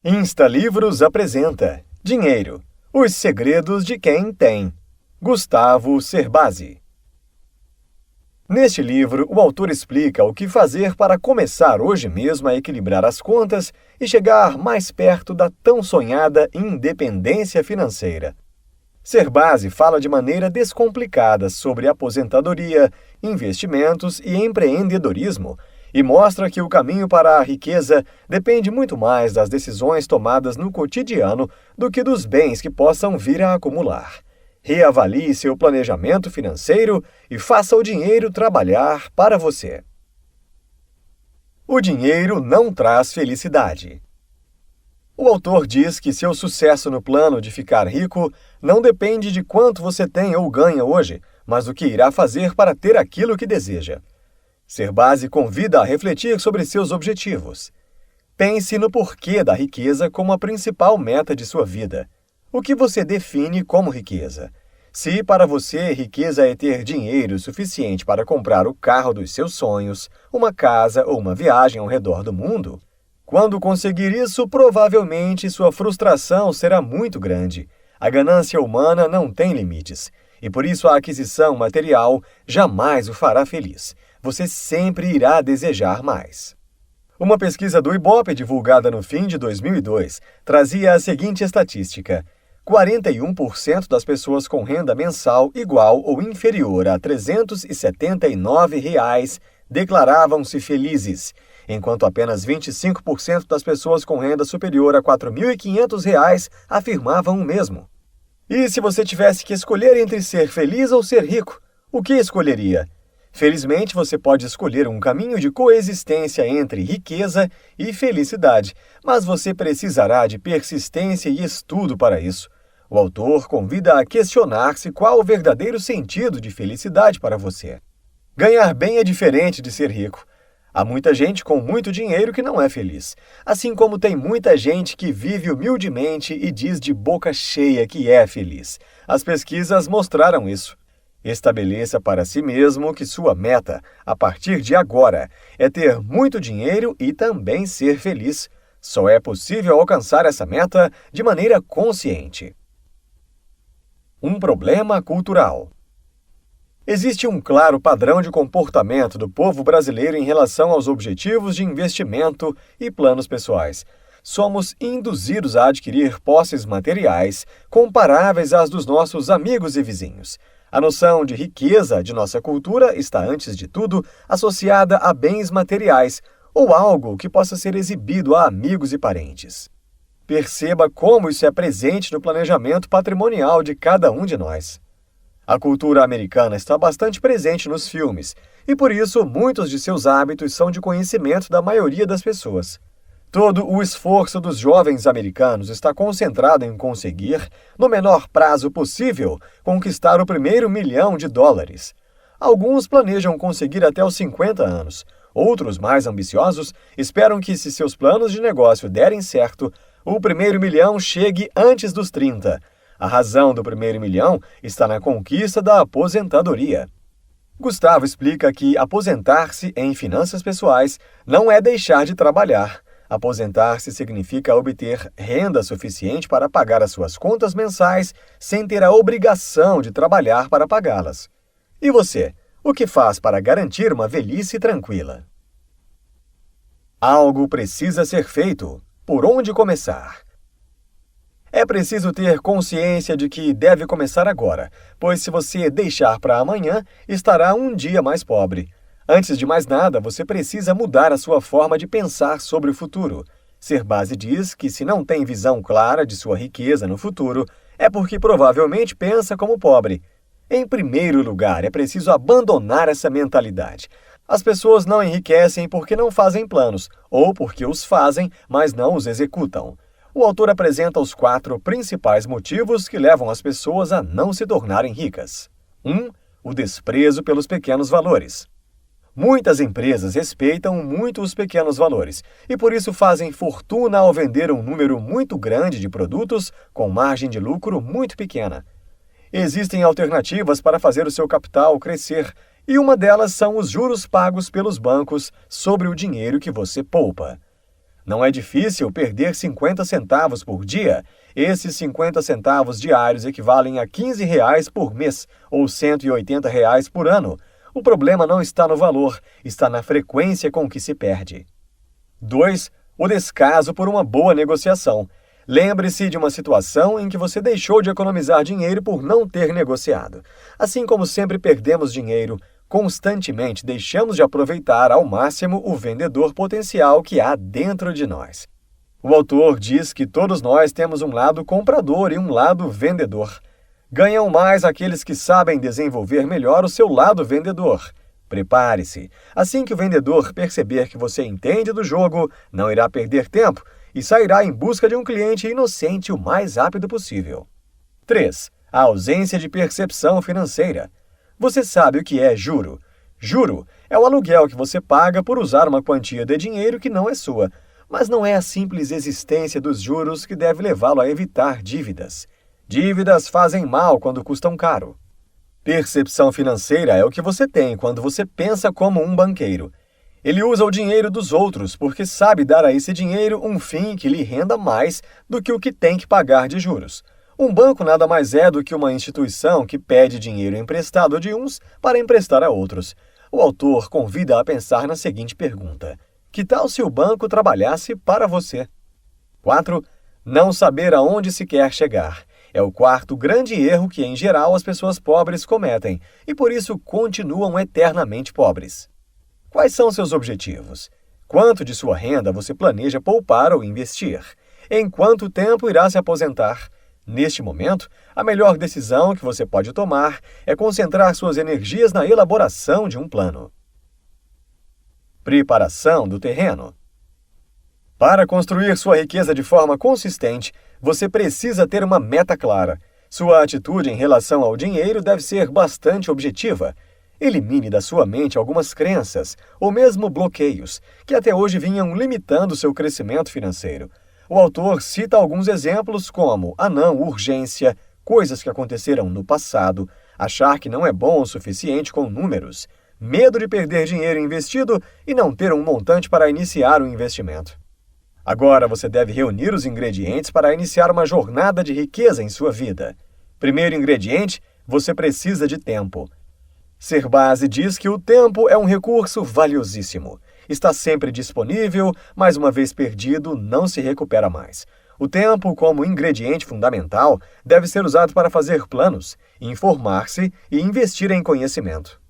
Instalivros apresenta Dinheiro, os segredos de quem tem. Gustavo Cerbasi. Neste livro, o autor explica o que fazer para começar hoje mesmo a equilibrar as contas e chegar mais perto da tão sonhada independência financeira. Cerbasi fala de maneira descomplicada sobre aposentadoria, investimentos e empreendedorismo, e mostra que o caminho para a riqueza depende muito mais das decisões tomadas no cotidiano do que dos bens que possam vir a acumular. Reavalie seu planejamento financeiro e faça o dinheiro trabalhar para você. O dinheiro não traz felicidade. O autor diz que seu sucesso no plano de ficar rico não depende de quanto você tem ou ganha hoje, mas do que irá fazer para ter aquilo que deseja. Cerbasi convida a refletir sobre seus objetivos. Pense no porquê da riqueza como a principal meta de sua vida. O que você define como riqueza? Se para você riqueza é ter dinheiro suficiente para comprar o carro dos seus sonhos, uma casa ou uma viagem ao redor do mundo, quando conseguir isso, provavelmente sua frustração será muito grande. A ganância humana não tem limites, e por isso a aquisição material jamais o fará feliz. Você sempre irá desejar mais. Uma pesquisa do Ibope, divulgada no fim de 2002, trazia a seguinte estatística: 41% das pessoas com renda mensal igual ou inferior a R$ 379 declaravam-se felizes, enquanto apenas 25% das pessoas com renda superior a R$ 4.500 afirmavam o mesmo. E se você tivesse que escolher entre ser feliz ou ser rico, o que escolheria? Felizmente, você pode escolher um caminho de coexistência entre riqueza e felicidade, mas você precisará de persistência e estudo para isso. O autor convida a questionar-se qual o verdadeiro sentido de felicidade para você. Ganhar bem é diferente de ser rico. Há muita gente com muito dinheiro que não é feliz, assim como tem muita gente que vive humildemente e diz de boca cheia que é feliz. As pesquisas mostraram isso. Estabeleça para si mesmo que sua meta, a partir de agora, é ter muito dinheiro e também ser feliz. Só é possível alcançar essa meta de maneira consciente. Um problema cultural. Existe um claro padrão de comportamento do povo brasileiro em relação aos objetivos de investimento e planos pessoais. Somos induzidos a adquirir posses materiais comparáveis às dos nossos amigos e vizinhos. A noção de riqueza de nossa cultura está, antes de tudo, associada a bens materiais ou algo que possa ser exibido a amigos e parentes. Perceba como isso é presente no planejamento patrimonial de cada um de nós. A cultura americana está bastante presente nos filmes, e por isso muitos de seus hábitos são de conhecimento da maioria das pessoas. Todo o esforço dos jovens americanos está concentrado em conseguir, no menor prazo possível, conquistar o primeiro $1 milhão. Alguns planejam conseguir até os 50 anos. Outros, mais ambiciosos, esperam que, se seus planos de negócio derem certo, o primeiro $1 milhão chegue antes dos 30. A razão do primeiro $1 milhão está na conquista da aposentadoria. Gustavo explica que aposentar-se em finanças pessoais não é deixar de trabalhar. Aposentar-se significa obter renda suficiente para pagar as suas contas mensais sem ter a obrigação de trabalhar para pagá-las. E você, o que faz para garantir uma velhice tranquila? Algo precisa ser feito. Por onde começar? É preciso ter consciência de que deve começar agora, pois se você deixar para amanhã, estará um dia mais pobre. Antes de mais nada, você precisa mudar a sua forma de pensar sobre o futuro. Cerbasi diz que se não tem visão clara de sua riqueza no futuro, é porque provavelmente pensa como pobre. Em primeiro lugar, é preciso abandonar essa mentalidade. As pessoas não enriquecem porque não fazem planos, ou porque os fazem, mas não os executam. O autor apresenta os 4 principais motivos que levam as pessoas a não se tornarem ricas. 1. O desprezo pelos pequenos valores. Muitas empresas respeitam muito os pequenos valores e por isso fazem fortuna ao vender um número muito grande de produtos com margem de lucro muito pequena. Existem alternativas para fazer o seu capital crescer e uma delas são os juros pagos pelos bancos sobre o dinheiro que você poupa. Não é difícil perder 50 centavos por dia. Esses 50 centavos diários equivalem a R$ 15 por mês ou R$ 180 por ano. O problema não está no valor, está na frequência com que se perde. 2. O descaso por uma boa negociação. Lembre-se de uma situação em que você deixou de economizar dinheiro por não ter negociado. Assim como sempre perdemos dinheiro, constantemente deixamos de aproveitar ao máximo o vendedor potencial que há dentro de nós. O autor diz que todos nós temos um lado comprador e um lado vendedor. Ganham mais aqueles que sabem desenvolver melhor o seu lado vendedor. Prepare-se. Assim que o vendedor perceber que você entende do jogo, não irá perder tempo e sairá em busca de um cliente inocente o mais rápido possível. 3. A ausência de percepção financeira. Você sabe o que é juro? Juro é o aluguel que você paga por usar uma quantia de dinheiro que não é sua, mas não é a simples existência dos juros que deve levá-lo a evitar dívidas. Dívidas fazem mal quando custam caro. Percepção financeira é o que você tem quando você pensa como um banqueiro. Ele usa o dinheiro dos outros porque sabe dar a esse dinheiro um fim que lhe renda mais do que o que tem que pagar de juros. Um banco nada mais é do que uma instituição que pede dinheiro emprestado de uns para emprestar a outros. O autor convida a pensar na seguinte pergunta: que tal se o banco trabalhasse para você? 4. Não saber aonde se quer chegar. É o quarto grande erro que, em geral, as pessoas pobres cometem e, por isso, continuam eternamente pobres. Quais são seus objetivos? Quanto de sua renda você planeja poupar ou investir? Em quanto tempo irá se aposentar? Neste momento, a melhor decisão que você pode tomar é concentrar suas energias na elaboração de um plano. Preparação do terreno. Para construir sua riqueza de forma consistente, você precisa ter uma meta clara. Sua atitude em relação ao dinheiro deve ser bastante objetiva. Elimine da sua mente algumas crenças, ou mesmo bloqueios, que até hoje vinham limitando seu crescimento financeiro. O autor cita alguns exemplos como a não urgência, coisas que aconteceram no passado, achar que não é bom o suficiente com números, medo de perder dinheiro investido e não ter um montante para iniciar o investimento. Agora você deve reunir os ingredientes para iniciar uma jornada de riqueza em sua vida. Primeiro ingrediente, você precisa de tempo. Serbasi diz que o tempo é um recurso valiosíssimo. Está sempre disponível, mas uma vez perdido, não se recupera mais. O tempo, como ingrediente fundamental, deve ser usado para fazer planos, informar-se e investir em conhecimento.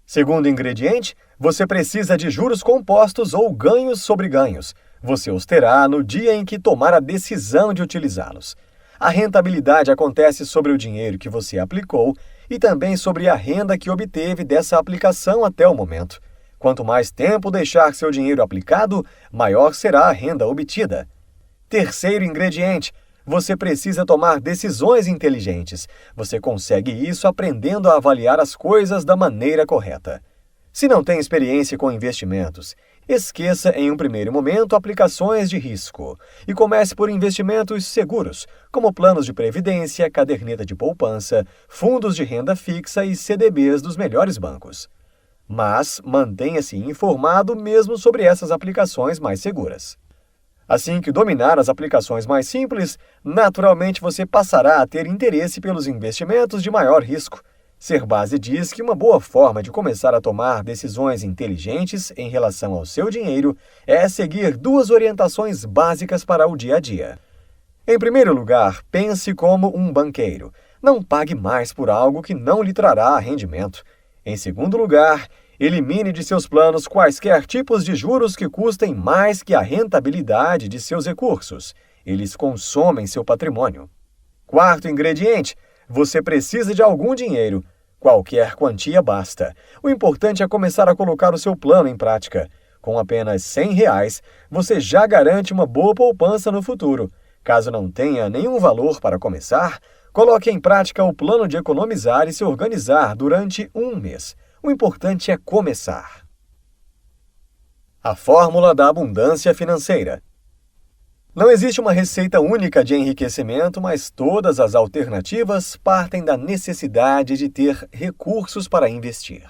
Segundo ingrediente, você precisa de juros compostos ou ganhos sobre ganhos. Você os terá no dia em que tomar a decisão de utilizá-los. A rentabilidade acontece sobre o dinheiro que você aplicou e também sobre a renda que obteve dessa aplicação até o momento. Quanto mais tempo deixar seu dinheiro aplicado, maior será a renda obtida. Terceiro ingrediente, você precisa tomar decisões inteligentes. Você consegue isso aprendendo a avaliar as coisas da maneira correta. Se não tem experiência com investimentos, esqueça em um primeiro momento aplicações de risco e comece por investimentos seguros, como planos de previdência, caderneta de poupança, fundos de renda fixa e CDBs dos melhores bancos. Mas mantenha-se informado mesmo sobre essas aplicações mais seguras. Assim que dominar as aplicações mais simples, naturalmente você passará a ter interesse pelos investimentos de maior risco. Serbasi diz que uma boa forma de começar a tomar decisões inteligentes em relação ao seu dinheiro é seguir duas orientações básicas para o dia a dia. Em primeiro lugar, pense como um banqueiro. Não pague mais por algo que não lhe trará rendimento. Em segundo lugar, elimine de seus planos quaisquer tipos de juros que custem mais que a rentabilidade de seus recursos. Eles consomem seu patrimônio. Quarto ingrediente, você precisa de algum dinheiro. Qualquer quantia basta. O importante é começar a colocar o seu plano em prática. Com apenas R$ 100, você já garante uma boa poupança no futuro. Caso não tenha nenhum valor para começar, coloque em prática o plano de economizar e se organizar durante um mês. O importante é começar. A fórmula da abundância financeira. Não existe uma receita única de enriquecimento, mas todas as alternativas partem da necessidade de ter recursos para investir.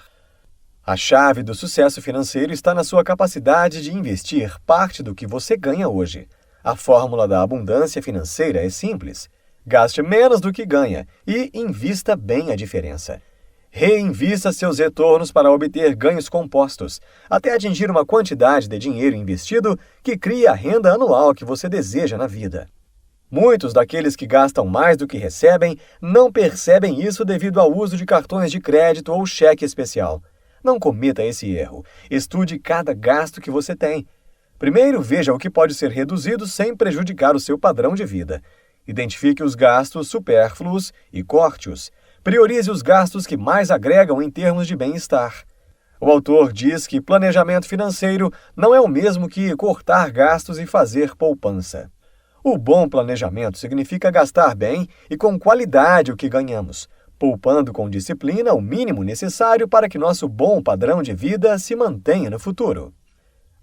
A chave do sucesso financeiro está na sua capacidade de investir parte do que você ganha hoje. A fórmula da abundância financeira é simples. Gaste menos do que ganha e invista bem a diferença. Reinvista seus retornos para obter ganhos compostos, até atingir uma quantidade de dinheiro investido que crie a renda anual que você deseja na vida. Muitos daqueles que gastam mais do que recebem não percebem isso devido ao uso de cartões de crédito ou cheque especial. Não cometa esse erro. Estude cada gasto que você tem. Primeiro, veja o que pode ser reduzido sem prejudicar o seu padrão de vida. Identifique os gastos supérfluos e corte-os. Priorize os gastos que mais agregam em termos de bem-estar. O autor diz que planejamento financeiro não é o mesmo que cortar gastos e fazer poupança. O bom planejamento significa gastar bem e com qualidade o que ganhamos, poupando com disciplina o mínimo necessário para que nosso bom padrão de vida se mantenha no futuro.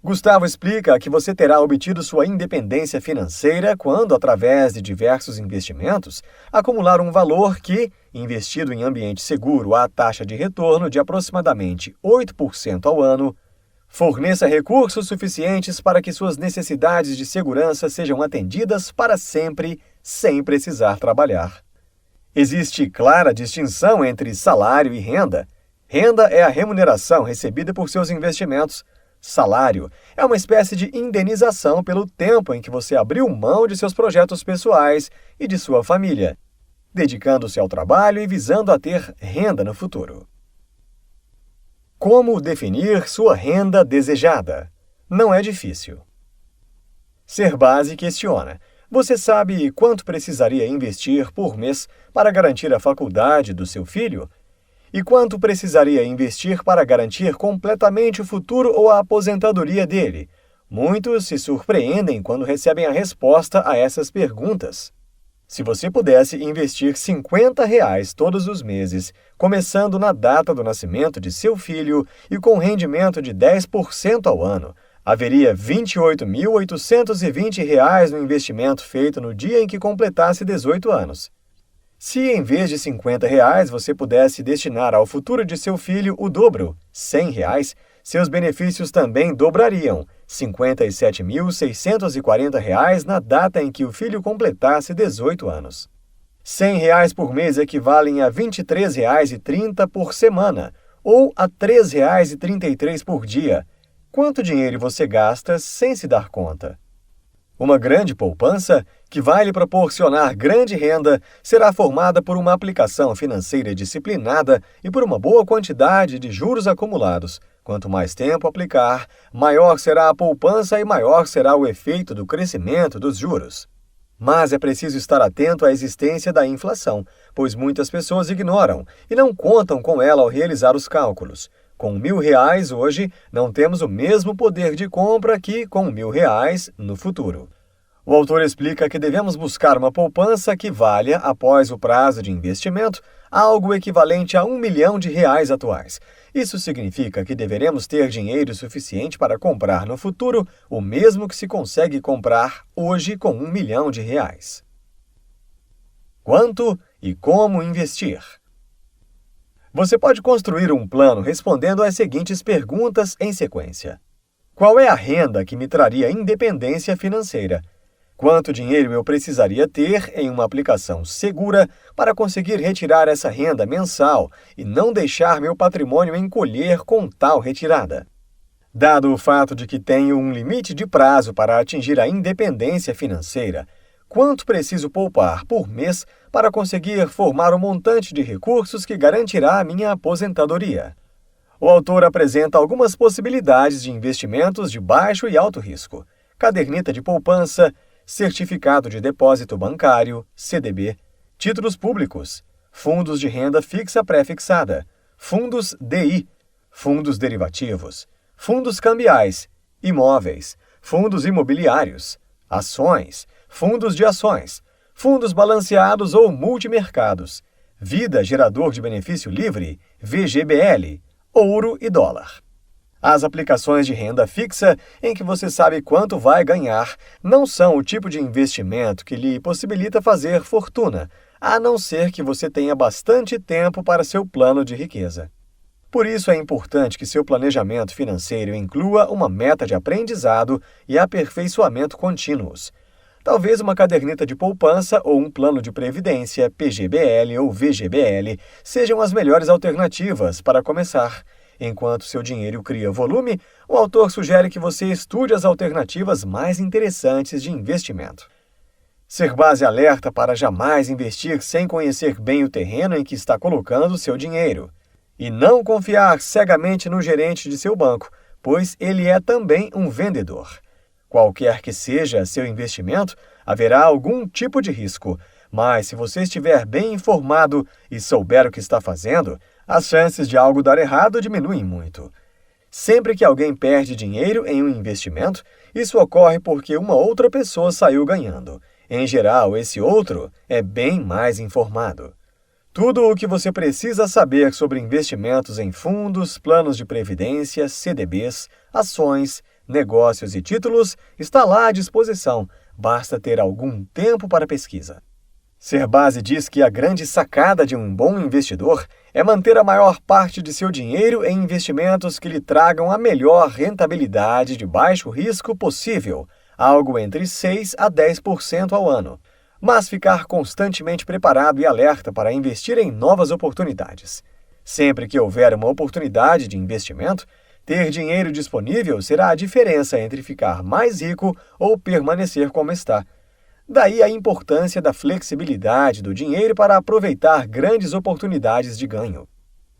Gustavo explica que você terá obtido sua independência financeira quando, através de diversos investimentos, acumular um valor que, investido em ambiente seguro à taxa de retorno de aproximadamente 8% ao ano, forneça recursos suficientes para que suas necessidades de segurança sejam atendidas para sempre, sem precisar trabalhar. Existe clara distinção entre salário e renda. Renda é a remuneração recebida por seus investimentos. Salário é uma espécie de indenização pelo tempo em que você abriu mão de seus projetos pessoais e de sua família, dedicando-se ao trabalho e visando a ter renda no futuro. Como definir sua renda desejada? Não é difícil. Serbasi questiona: você sabe quanto precisaria investir por mês para garantir a faculdade do seu filho? E quanto precisaria investir para garantir completamente o futuro ou a aposentadoria dele? Muitos se surpreendem quando recebem a resposta a essas perguntas. Se você pudesse investir R$50 todos os meses, começando na data do nascimento de seu filho e com rendimento de 10% ao ano, haveria R$28.820 no investimento feito no dia em que completasse 18 anos. Se em vez de R$50 você pudesse destinar ao futuro de seu filho o dobro, R$100, seus benefícios também dobrariam, R$57.640 na data em que o filho completasse 18 anos. R$100 por mês equivalem a R$23,30 por semana, ou a R$3,33 por dia. Quanto dinheiro você gasta sem se dar conta? Uma grande poupança, que vai lhe proporcionar grande renda, será formada por uma aplicação financeira disciplinada e por uma boa quantidade de juros acumulados. Quanto mais tempo aplicar, maior será a poupança e maior será o efeito do crescimento dos juros. Mas é preciso estar atento à existência da inflação, pois muitas pessoas ignoram e não contam com ela ao realizar os cálculos. Com R$1.000 hoje, não temos o mesmo poder de compra que com R$1.000 no futuro. O autor explica que devemos buscar uma poupança que valha, após o prazo de investimento, algo equivalente a R$1 milhão atuais. Isso significa que deveremos ter dinheiro suficiente para comprar no futuro o mesmo que se consegue comprar hoje com R$1 milhão. Quanto e como investir? Você pode construir um plano respondendo às seguintes perguntas em sequência. Qual é a renda que me traria independência financeira? Quanto dinheiro eu precisaria ter em uma aplicação segura para conseguir retirar essa renda mensal e não deixar meu patrimônio encolher com tal retirada? Dado o fato de que tenho um limite de prazo para atingir a independência financeira, quanto preciso poupar por mês para conseguir formar um montante de recursos que garantirá a minha aposentadoria? O autor apresenta algumas possibilidades de investimentos de baixo e alto risco: caderneta de poupança, certificado de depósito bancário, CDB, títulos públicos, fundos de renda fixa pré-fixada, fundos DI, fundos derivativos, fundos cambiais, imóveis, fundos imobiliários, ações, fundos de ações, fundos balanceados ou multimercados, vida gerador de benefício livre, VGBL, ouro e dólar. As aplicações de renda fixa, em que você sabe quanto vai ganhar, não são o tipo de investimento que lhe possibilita fazer fortuna, a não ser que você tenha bastante tempo para seu plano de riqueza. Por isso é importante que seu planejamento financeiro inclua uma meta de aprendizado e aperfeiçoamento contínuos. Talvez uma caderneta de poupança ou um plano de previdência, PGBL ou VGBL, sejam as melhores alternativas para começar. Enquanto seu dinheiro cria volume, o autor sugere que você estude as alternativas mais interessantes de investimento. Serbase alerta para jamais investir sem conhecer bem o terreno em que está colocando seu dinheiro. E não confiar cegamente no gerente de seu banco, pois ele é também um vendedor. Qualquer que seja seu investimento, haverá algum tipo de risco, mas se você estiver bem informado e souber o que está fazendo, as chances de algo dar errado diminuem muito. Sempre que alguém perde dinheiro em um investimento, isso ocorre porque uma outra pessoa saiu ganhando. Em geral, esse outro é bem mais informado. Tudo o que você precisa saber sobre investimentos em fundos, planos de previdência, CDBs, ações, negócios e títulos está lá à disposição, basta ter algum tempo para pesquisa. Serbase diz que a grande sacada de um bom investidor é manter a maior parte de seu dinheiro em investimentos que lhe tragam a melhor rentabilidade de baixo risco possível, algo entre 6% a 10% ao ano, mas ficar constantemente preparado e alerta para investir em novas oportunidades. Sempre que houver uma oportunidade de investimento, ter dinheiro disponível será a diferença entre ficar mais rico ou permanecer como está. Daí a importância da flexibilidade do dinheiro para aproveitar grandes oportunidades de ganho.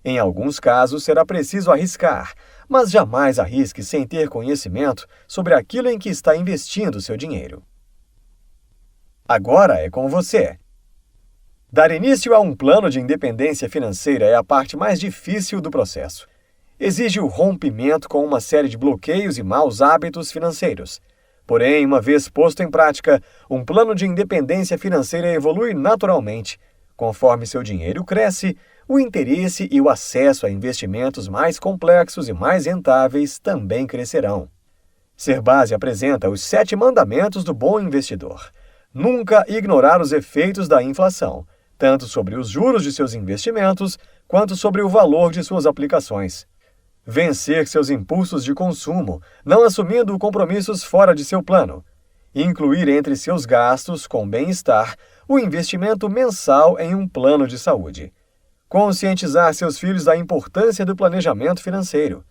Em alguns casos, será preciso arriscar, mas jamais arrisque sem ter conhecimento sobre aquilo em que está investindo seu dinheiro. Agora é com você. Dar início a um plano de independência financeira é a parte mais difícil do processo. Exige o rompimento com uma série de bloqueios e maus hábitos financeiros. Porém, uma vez posto em prática, um plano de independência financeira evolui naturalmente. Conforme seu dinheiro cresce, o interesse e o acesso a investimentos mais complexos e mais rentáveis também crescerão. Serbase apresenta os 7 mandamentos do bom investidor. Nunca ignorar os efeitos da inflação, tanto sobre os juros de seus investimentos, quanto sobre o valor de suas aplicações. Vencer seus impulsos de consumo, não assumindo compromissos fora de seu plano. Incluir entre seus gastos com bem-estar o investimento mensal em um plano de saúde. Conscientizar seus filhos da importância do planejamento financeiro.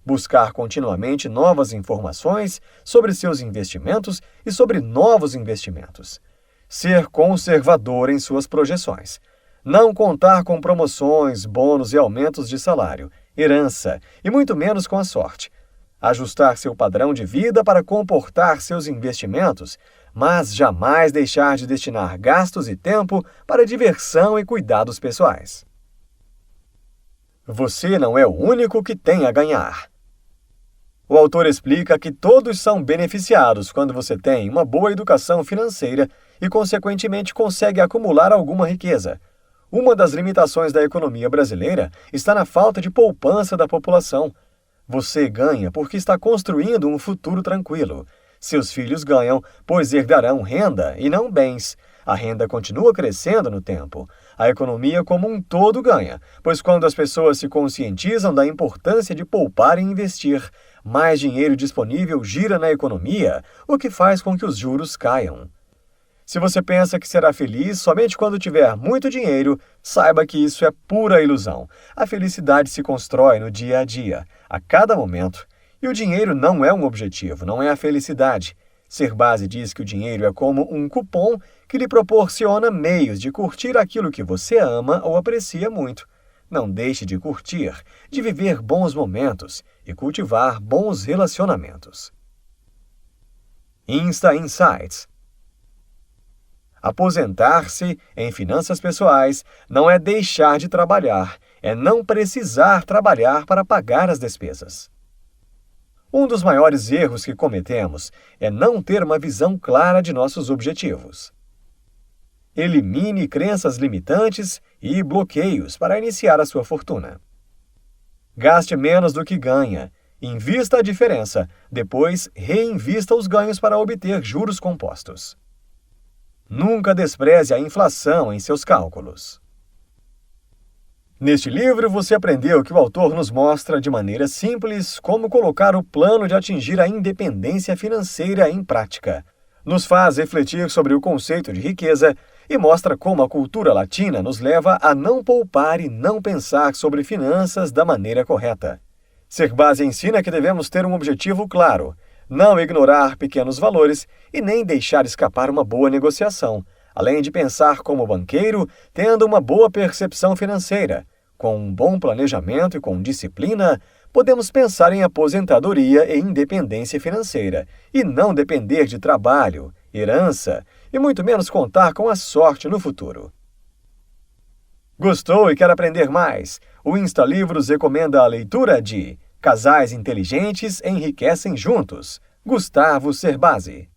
Buscar continuamente novas informações sobre seus investimentos e sobre novos investimentos. Ser conservador em suas projeções. Não contar com promoções, bônus e aumentos de salário, herança e muito menos com a sorte. Ajustar seu padrão de vida para comportar seus investimentos, mas jamais deixar de destinar gastos e tempo para diversão e cuidados pessoais. Você não é o único que tem a ganhar. O autor explica que todos são beneficiados quando você tem uma boa educação financeira e, consequentemente, consegue acumular alguma riqueza. Uma das limitações da economia brasileira está na falta de poupança da população. Você ganha porque está construindo um futuro tranquilo. Seus filhos ganham, pois herdarão renda e não bens. A renda continua crescendo no tempo. A economia como um todo ganha, pois quando as pessoas se conscientizam da importância de poupar e investir, mais dinheiro disponível gira na economia, o que faz com que os juros caiam. Se você pensa que será feliz somente quando tiver muito dinheiro, saiba que isso é pura ilusão. A felicidade se constrói no dia a dia, a cada momento. E o dinheiro não é um objetivo, não é a felicidade. Serbase diz que o dinheiro é como um cupom que lhe proporciona meios de curtir aquilo que você ama ou aprecia muito. Não deixe de curtir, de viver bons momentos e cultivar bons relacionamentos. Insta Insights. Aposentar-se em finanças pessoais não é deixar de trabalhar, é não precisar trabalhar para pagar as despesas. Um dos maiores erros que cometemos é não ter uma visão clara de nossos objetivos. Elimine crenças limitantes e bloqueios para iniciar a sua fortuna. Gaste menos do que ganha, invista a diferença, depois reinvista os ganhos para obter juros compostos. Nunca despreze a inflação em seus cálculos. Neste livro, você aprendeu que o autor nos mostra de maneira simples como colocar o plano de atingir a independência financeira em prática. Nos faz refletir sobre o conceito de riqueza e mostra como a cultura latina nos leva a não poupar e não pensar sobre finanças da maneira correta. Serbasi ensina que devemos ter um objetivo claro, não ignorar pequenos valores e nem deixar escapar uma boa negociação, além de pensar como banqueiro, tendo uma boa percepção financeira. Com um bom planejamento e com disciplina, podemos pensar em aposentadoria e independência financeira, e não depender de trabalho, herança, e muito menos contar com a sorte no futuro. Gostou e quer aprender mais? O Insta Livros recomenda a leitura de Casais Inteligentes Enriquecem Juntos, Gustavo Cerbasi.